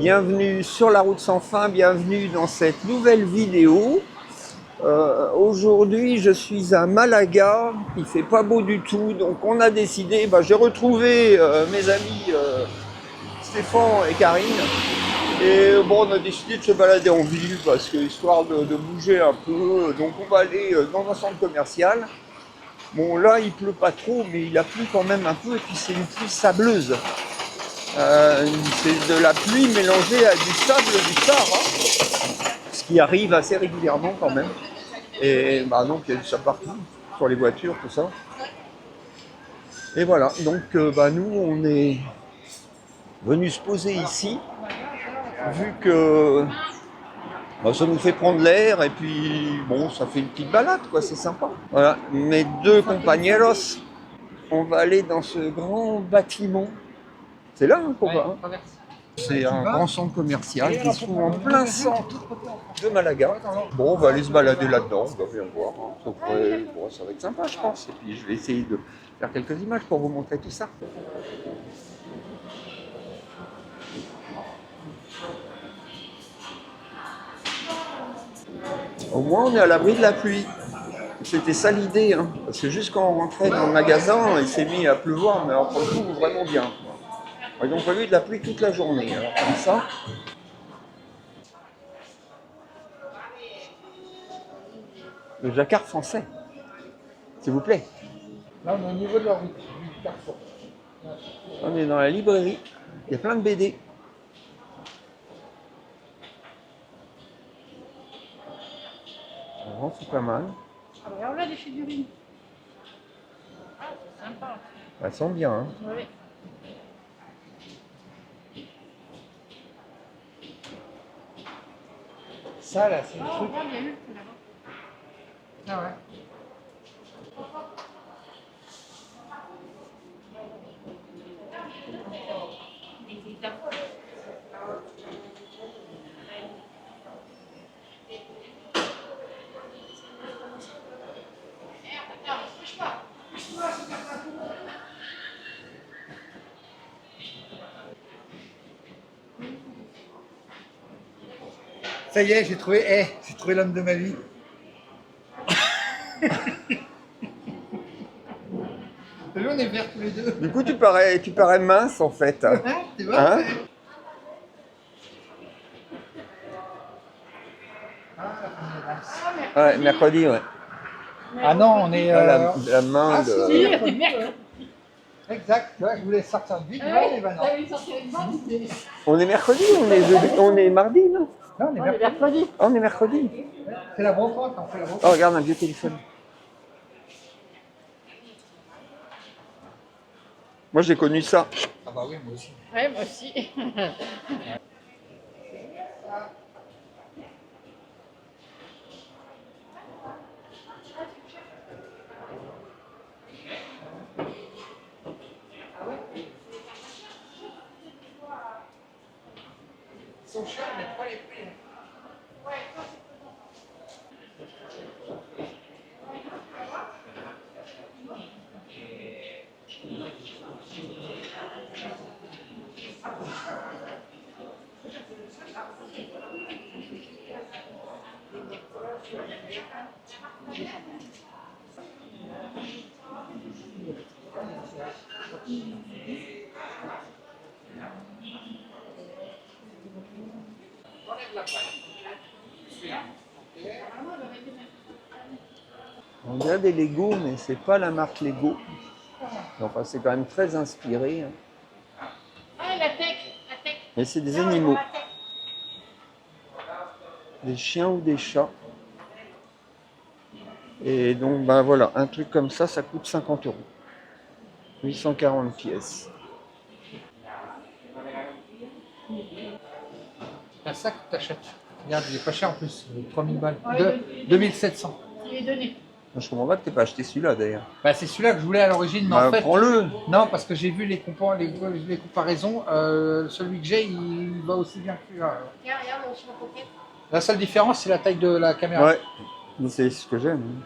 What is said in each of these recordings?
Bienvenue sur la route sans fin, bienvenue dans cette nouvelle vidéo. Aujourd'hui je suis à Malaga, il fait pas beau du tout, donc on a décidé, j'ai retrouvé mes amis Stéphane et Karine, et bon, on a décidé de se balader en ville, parce que histoire de bouger un peu, donc on va aller dans un centre commercial. Bon là il pleut pas trop, mais il a plu quand même un peu, et puis c'est une pluie sableuse. C'est de la pluie mélangée à du sable du Sahara, ce qui arrive assez régulièrement quand même. Et donc il y a du sable partout, sur les voitures, tout ça. Et voilà, donc nous on est venu se poser ici, vu que ça nous fait prendre l'air, et puis bon, ça fait une petite balade, quoi, c'est sympa. Voilà, mes deux compañeros, on va aller dans ce grand bâtiment. C'est là qu'on va. C'est un grand centre commercial qui se trouve en plein centre de Malaga. Bon, on va aller se balader là-dedans, on va bien voir. Ça va être sympa, je pense. Et puis je vais essayer de faire quelques images pour vous montrer tout ça. Au moins, on est à l'abri de la pluie. C'était ça l'idée, hein. Parce que juste quand on rentrait dans le magasin, il s'est mis à pleuvoir, mais alors pour le coup, vraiment bien. Ils ont prévu de la pluie toute la journée, alors comme ça. Le jacquard français, s'il vous plaît. Là, on est au niveau de la route, du carrefour. On est dans la librairie, il y a plein de BD. Oh, c'est pas mal. Ah bah alors là, des figurines. Ah, c'est sympa. Elles sont bien, hein. Oui. Ça, là, c'est le Oh, truc. regarde, il y a Hulk là-bas. Ah ouais. Il tape. Ça y est, j'ai trouvé l'homme de ma vie. T'as vu, on est verts tous les deux. Du coup, tu parais mince en fait. Hein, tu vois Hein? Ouais, mercredi, ouais. Ah non, on est... La main si, de... Si, on est mercredi. Exact, tu vois, je voulais sortir vite, tu vois, et ben non. T'as vu sortir une bande, mais- On est mercredi, on est mardi, non? Non, on est On est verts. mercredi. Ah, on est mercredi. C'est la brocante, on fait la Oh, brocante. regarde un vieux téléphone. Moi, j'ai connu ça. Ah bah oui, moi aussi. Ouais, moi aussi. Ils sont chers, mais pas les prix. On dirait des Lego, mais c'est pas la marque Lego. Enfin, c'est quand même très inspiré, hein. Ah, la tech. Mais c'est des Non, animaux. la tech. Des chiens ou des chats. Et donc, voilà, un truc comme ça, ça coûte 50 €. 840 pièces. C'est un sac que t'achètes. Regarde, il est pas cher en plus, 3000 balles. Ouais, 2700. Il est donné. Je comprends pas que t'aies pas acheté celui-là, d'ailleurs. Bah, c'est celui-là que je voulais à l'origine, mais en fait... Prends-le. Non, parce que j'ai vu les comparaisons. Celui que j'ai, il va aussi bien que celui-là. Regarde, sur la pocket. La seule différence, c'est la taille de la caméra. Ouais, mais c'est ce que j'aime.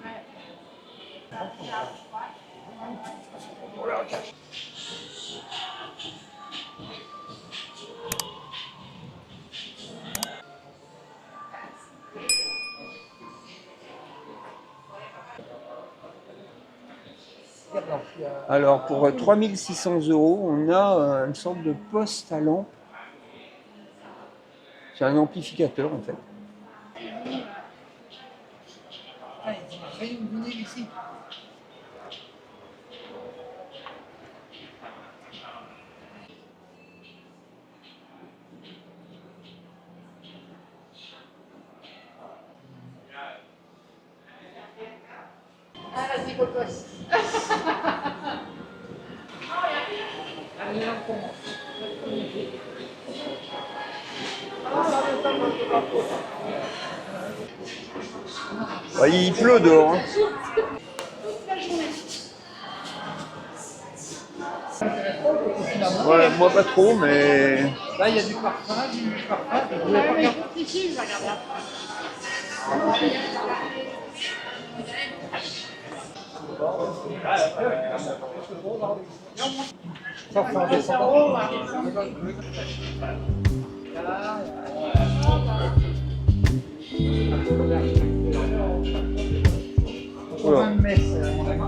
Alors pour 3600 €, on a une sorte de poste à lampe. C'est un amplificateur en fait. Ah, ils ont fait une vinyle ici. Ah, vas-y, Cocos. Allez, on commence. Ouais, il pleut dehors. Hein. Ouais, moi pas trop, mais Là, il y a du parfum, du parfum. Vous voulez pas Oui, regarder? ici, je vais regarder après. Ça fait un descendant. Là, voilà. un mess, mon ami.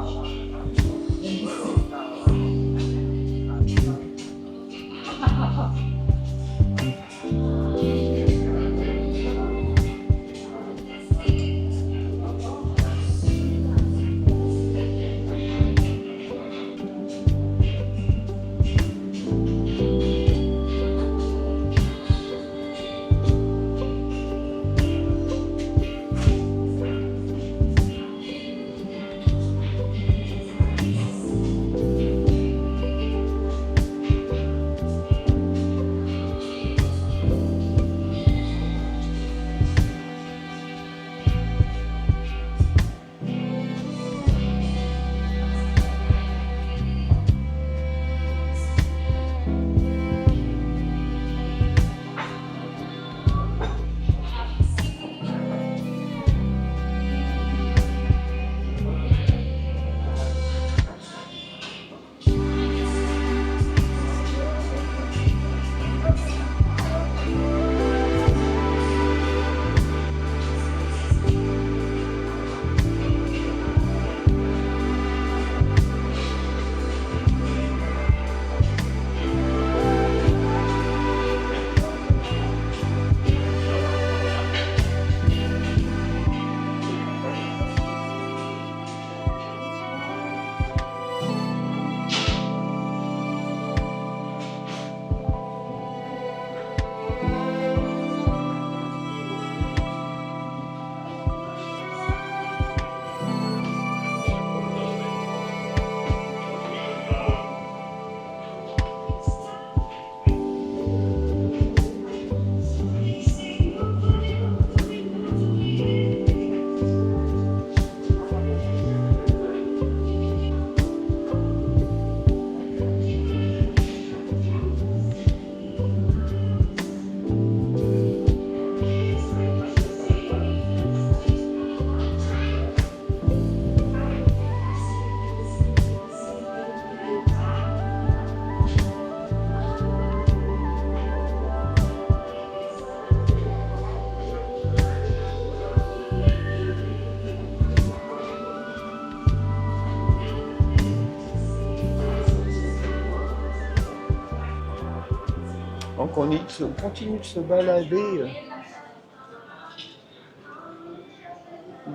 Donc on continue de se balader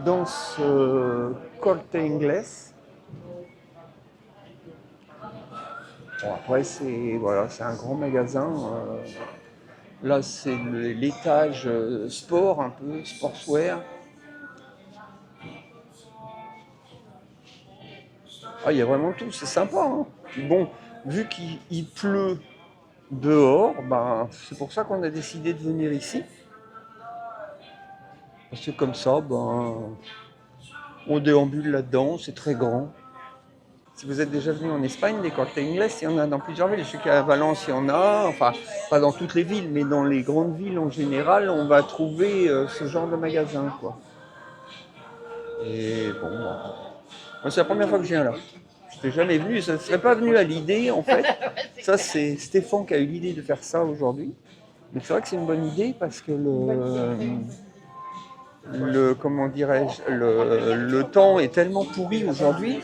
dans ce Corte Inglés. Bon, après c'est voilà, c'est un grand magasin. Là c'est l'étage sport un peu, sportswear. Ah, il y a vraiment tout, c'est sympa. Hein. Bon, vu qu'il pleut dehors, ben, c'est pour ça qu'on a décidé de venir ici. Parce que comme ça, ben, on déambule là-dedans, c'est très grand. Si vous êtes déjà venu en Espagne, des Corte Inglés, il y en a dans plusieurs villes. Je sais qu'à Valence, il y en a, enfin, pas dans toutes les villes, mais dans les grandes villes en général, on va trouver ce genre de magasin, quoi. Et bon, ben, moi, c'est la première fois que je viens là. Je n'étais jamais venu, ça ne serait pas venu à l'idée, en fait. Ça, c'est Stéphane qui a eu l'idée de faire ça aujourd'hui. Mais c'est vrai que c'est une bonne idée parce que comment dirais-je, le temps est tellement pourri aujourd'hui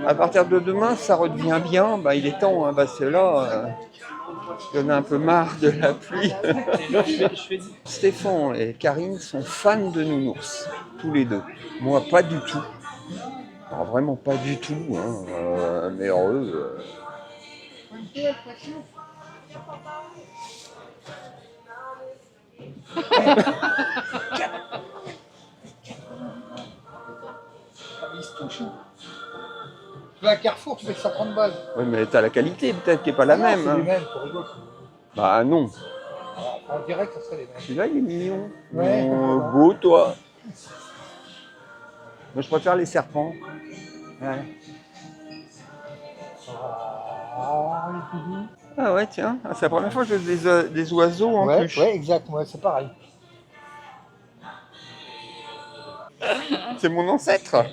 À partir de demain, ça redevient bien. Bah, il est temps, hein, parce que là, il y en a un peu marre de la pluie. Stéphane et Karine sont fans de nounours, tous les deux. Moi, pas du tout. Alors, vraiment pas du tout. Hein. Mais eux... Ils se touchent. Tu vas à Carrefour, tu fais 130 balles. Oui, mais t'as la qualité peut-être qui n'est pas la même. C'est Hein. les mêmes, pour rigoler. Bah non. On dirait que ça serait les mêmes. Celui-là, il est mignon. Ouais. Beau, toi. Moi, je préfère les serpents. Ouais. Ah, il est tout doux. Ah ouais, tiens. Ah, c'est la première fois que je vois des oiseaux en Ouais, plus. ouais, exact, ouais, c'est pareil. C'est mon ancêtre.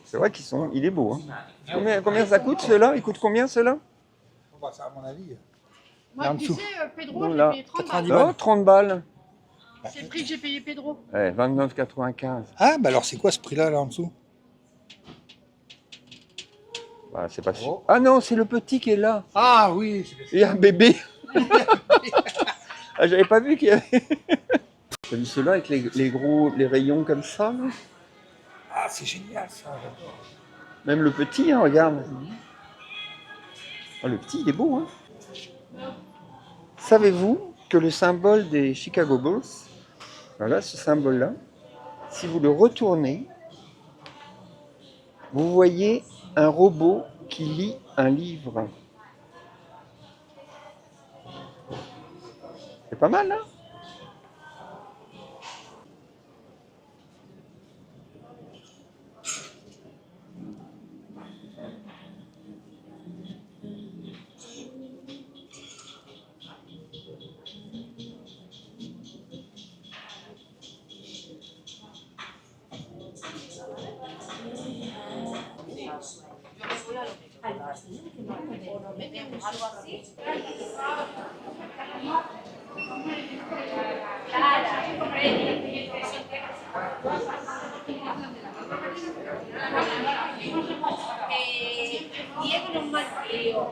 C'est vrai il est beau. Hein. Combien ça coûte ceux-là? Il coûte combien ceux-là? Bah, ça, à mon avis. Moi, en tu dessous. sais, Pedro, Non, j'ai là. payé 30 90 balles. balles. Oh, 30 balles. C'est le prix que j'ai payé Pedro. Ouais, 29,95. Ah, bah alors c'est quoi ce prix-là, là en dessous? Bah, c'est pas sûr. Oh. Ah non, c'est le petit qui est là. Ah oui, Il y a un bébé. Ah, j'avais pas vu qu'il y avait. T'as vu ceux-là avec les rayons comme ça là. Ah, c'est génial ça. Même le petit, hein, regarde. Ah, le petit, il est beau. Hein. Savez-vous que le symbole des Chicago Bulls, voilà ce symbole-là, si vous le retournez, vous voyez un robot qui lit un livre. C'est pas mal, hein? Diego non mal frío.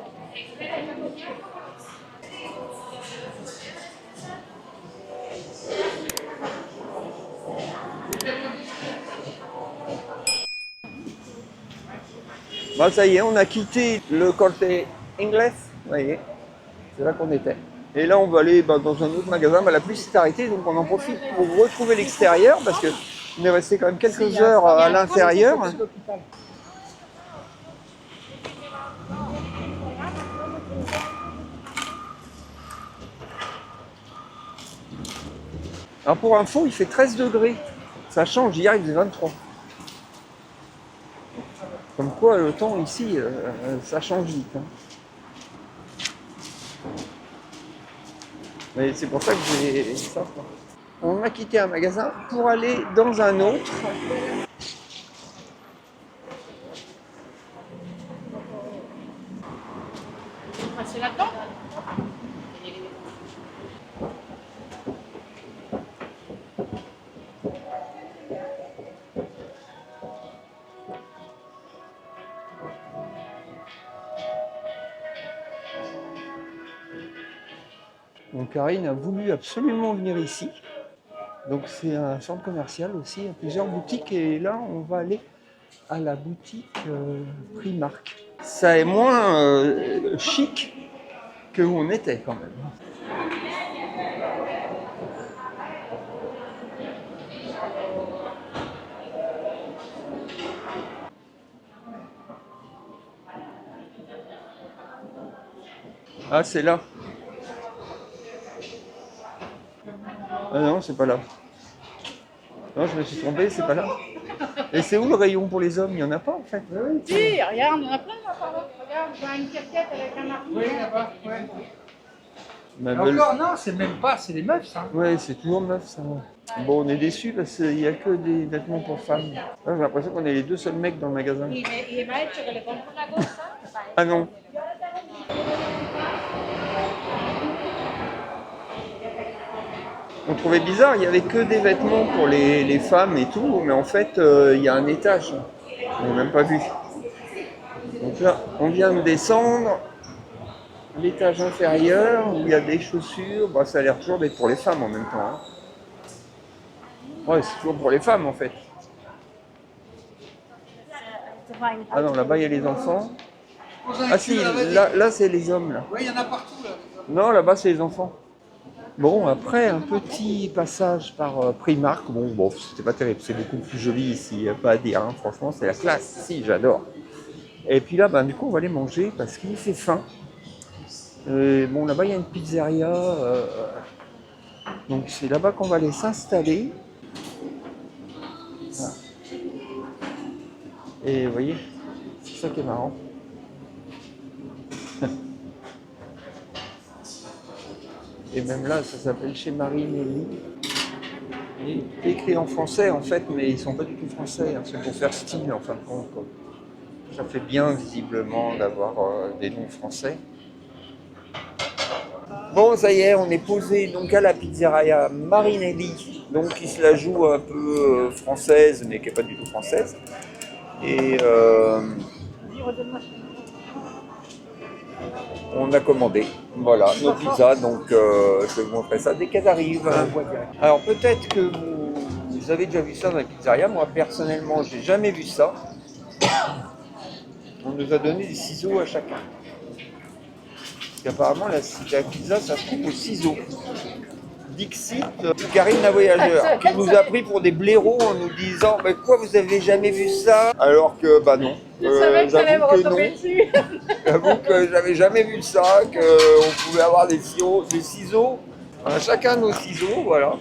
Bah, ça y est, on a quitté le Corte Inglés, vous voyez, c'est là qu'on était. Et là, on va aller dans un autre magasin. Bah, la pluie s'est arrêtée, donc on en profite pour retrouver l'extérieur, parce qu'on est resté quand même quelques heures à l'intérieur. Alors pour info, il fait 13 degrés. Ça change, hier il faisait 23. Comme quoi le temps ici, ça change vite. Hein. Mais c'est pour ça que j'ai ça. On a quitté un magasin pour aller dans un autre. Passer là-dedans. Donc Karine a voulu absolument venir ici. Donc c'est un centre commercial aussi, il y a plusieurs boutiques et là on va aller à la boutique Primark. Ça est moins chic que où on était quand même. Ah c'est là. Ah non, c'est pas là. Non, je me suis trompé, c'est pas là. Et c'est où le rayon pour les hommes? Il n'y en a pas en fait. Si, regarde, il y en a plein là par là. Regarde, je vois une casquette avec un arc. Oui, là-bas, ouais. Ma Et belle- encore, non, c'est même pas, c'est les meufs, ça. Ouais, c'est toujours neuf ça. Bon, on est déçus parce qu'il n'y a que des vêtements pour femmes. Ah, j'ai l'impression qu'on est les deux seuls mecs dans le magasin. Y me ha hecho que le compro una cosa. Ah non. On trouvait bizarre, il n'y avait que des vêtements pour les femmes et tout, mais en fait, il y a un étage. On n'a même pas vu. Donc là, on vient de descendre l'étage inférieur où il y a des chaussures. Bah, ça a l'air toujours d'être pour les femmes en même temps. Hein. Ouais, c'est toujours pour les femmes en fait. Ah non, là-bas il y a les enfants. Ah si, là c'est les hommes là. Oui, il y en a partout là. Non, là-bas c'est les enfants. Bon, après un petit passage par Primark. Bon, c'était pas terrible, c'est beaucoup plus joli ici, il n'y a pas à dire. Hein. Franchement, c'est la classe. Si, j'adore. Et puis là, du coup, on va aller manger parce qu'il fait faim. Bon, là-bas il y a une pizzeria. Donc c'est là-bas qu'on va aller s'installer. Voilà. Et vous voyez, c'est ça qui est marrant. Et même là, ça s'appelle chez Marinelli. Et c'est écrit en français en fait, mais ils sont pas du tout français. Hein. C'est pour faire style en fin de compte. Quoi. Ça fait bien visiblement d'avoir des noms français. Bon, ça y est, on est posé donc à la pizzeria Marinelli, donc qui se la joue un peu française, mais qui n'est pas du tout française. Et on a commandé, voilà, nos pizzas, donc je vais vous montrer ça dès qu'elles arrivent. Alors peut-être que vous avez déjà vu ça dans la pizzeria, moi personnellement, j'ai jamais vu ça. On nous a donné des ciseaux à chacun. Parce qu'apparemment, la pizza, ça se coupe au ciseau. Dixit, Karine la voyageur, qui nous a pris pour des blaireaux en nous disant « Mais quoi, vous avez jamais vu ça ?» Alors que, non. Je savais que ça allait me retomber dessus. J'avoue que j'avais jamais vu ça, qu'on pouvait avoir des ciseaux. On a chacun nos ciseaux, voilà,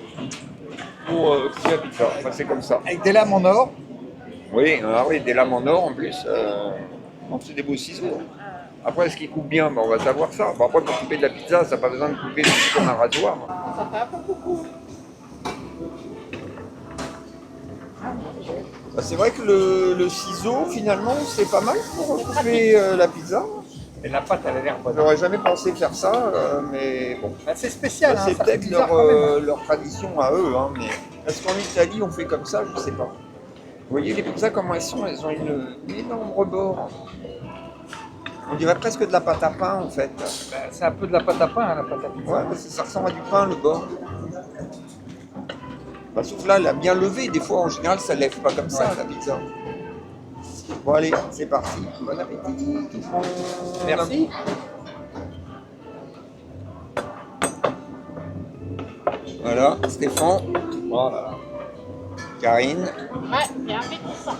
pour couper la pizza. Enfin, c'est comme ça. Avec des lames en or. Oui, des lames en or en plus. Non, c'est des beaux ciseaux. Après, est-ce qu'ils coupent bien? On va savoir ça. Bon, après, pour couper de la pizza, ça n'a pas besoin de couper comme un rasoir. Ça fait un peu beaucoup. C'est vrai que le ciseau, finalement, c'est pas mal pour couper la pizza. Et la pâte, elle a l'air bonne. J'aurais jamais pensé faire ça, mais bon. C'est spécial. C'est peut-être leur tradition à eux. Hein, mais est-ce qu'en Italie, on fait comme ça? Je ne sais pas. Vous voyez les pizzas, comment elles sont? Elles ont une énorme rebord. On dirait presque de la pâte à pain, en fait. C'est un peu de la pâte à pain, hein, la pâte à pizza. Ouais, parce que ça ressemble à du pain, le bord. Sauf là, elle a bien levé. Des fois, en général, ça ne lève pas comme ça, la pizza. Bon, allez, c'est parti. Bon appétit, tout le monde. Merci. Voilà, Stéphane. Voilà. Karine. Ouais, il y a un appétissant.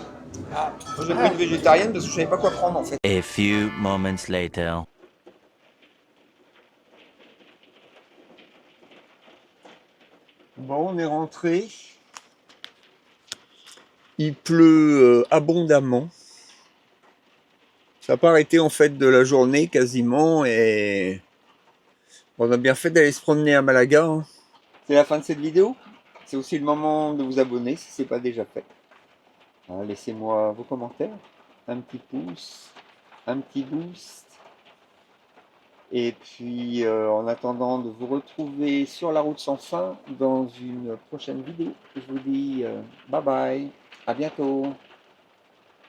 Moi, j'ai pris une végétarienne parce que je savais pas quoi prendre en fait. A few moments later. Bon, on est rentré. Il pleut abondamment. Ça n'a pas arrêté en fait de la journée quasiment et on a bien fait d'aller se promener à Malaga. Hein. C'est la fin de cette vidéo. C'est aussi le moment de vous abonner si ce n'est pas déjà fait. Laissez-moi vos commentaires, un petit pouce, un petit boost. Et puis en attendant de vous retrouver sur la route sans fin dans une prochaine vidéo, je vous dis bye bye, à bientôt.